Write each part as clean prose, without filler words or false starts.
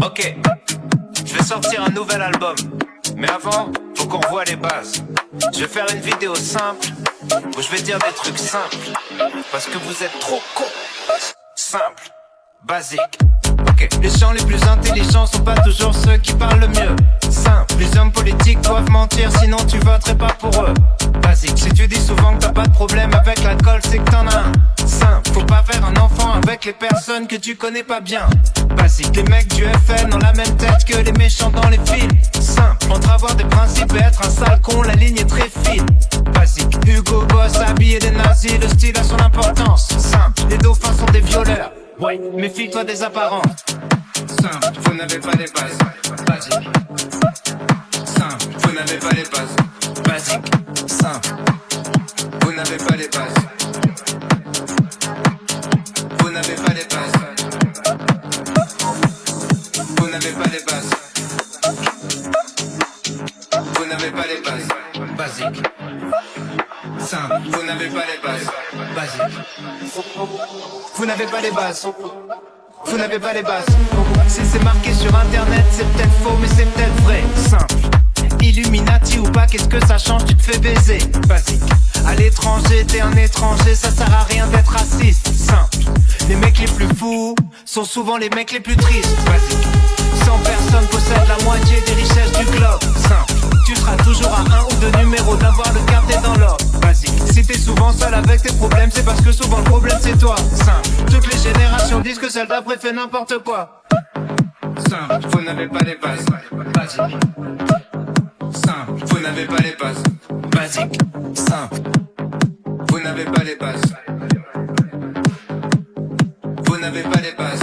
Ok, je vais sortir un nouvel album. Mais avant, faut qu'on voit les bases. Je vais faire une vidéo simple où je vais dire des trucs simples. Parce que vous êtes trop cons. Simple, basique. Ok, les gens les plus intelligents sont pas toujours ceux qui parlent le mieux. Simple, les hommes politiques doivent mentir, sinon tu voterais pas pour eux. Basique, si tu dis souvent que t'as pas de problème avec l'alcool, c'est que t'en as un. Simple, faut pas faire un enfant avec les personnes que tu connais pas bien. Basique, les mecs du FN ont la même tête que les méchants dans les films. Simple, entre avoir des principes et être un sale con, la ligne est très fine. Basique, Hugo Boss habillé des nazis, le style a son importance. Simple, les dauphins sont des violeurs. Ouais, méfie-toi des apparences. Simple, vous n'avez pas les bases. Basique. Simple, vous n'avez pas les bases. Basique. Simple, vous n'avez pas les bases. Vous n'avez pas les bases. Vous n'avez pas les bases. Vous n'avez pas les bases. Basique. Simple, vous n'avez pas les bases. Basique. Vous n'avez pas les bases. Vous n'avez pas les bases. Si c'est marqué sur internet, c'est peut-être faux, mais c'est peut-être vrai. Simple. Illuminati ou pas, qu'est-ce que ça change, tu te fais baiser. Basique. À l'étranger, t'es un étranger, ça sert à rien d'être raciste. Simple. Les mecs les plus fous sont souvent les mecs les plus tristes. Basique. 100 personnes possèdent la moitié des richesses du globe. Simple. Tu seras toujours à un ou deux numéros d'avoir le quartier dans l'ordre. Basique. Si t'es souvent seul avec tes problèmes, c'est parce que souvent le problème c'est toi. Simple. Toutes les générations disent que celle d'après fait n'importe quoi. Simple. Vous n'avez pas les bases. Basique. Simple. Vous n'avez pas les bases. Basique. Simple. Vous n'avez pas les bases. Vous n'avez pas les bases.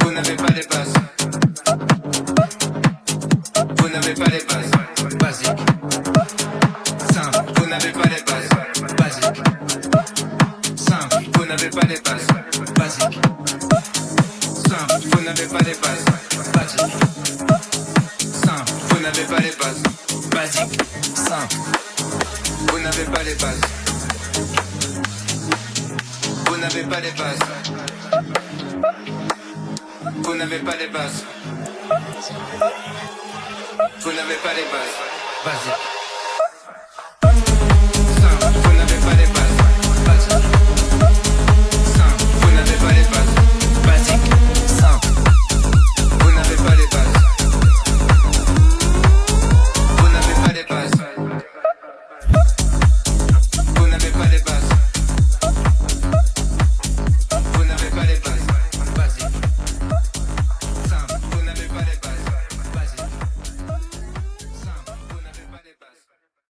Vous n'avez pas les bases. Vous n'avez pas les bases. Basique. Simple. Vous n'avez pas les bases. Basique. Simple. Vous n'avez pas les bases. Basique. Simple. Vous n'avez pas les bases. Basique. Simple. Vous n'avez pas les bases. Basique. Simple. Vous n'avez pas les bases. Vous n'avez pas les bases. Vous n'avez pas les bases. Vous n'avez pas les bases. Basique.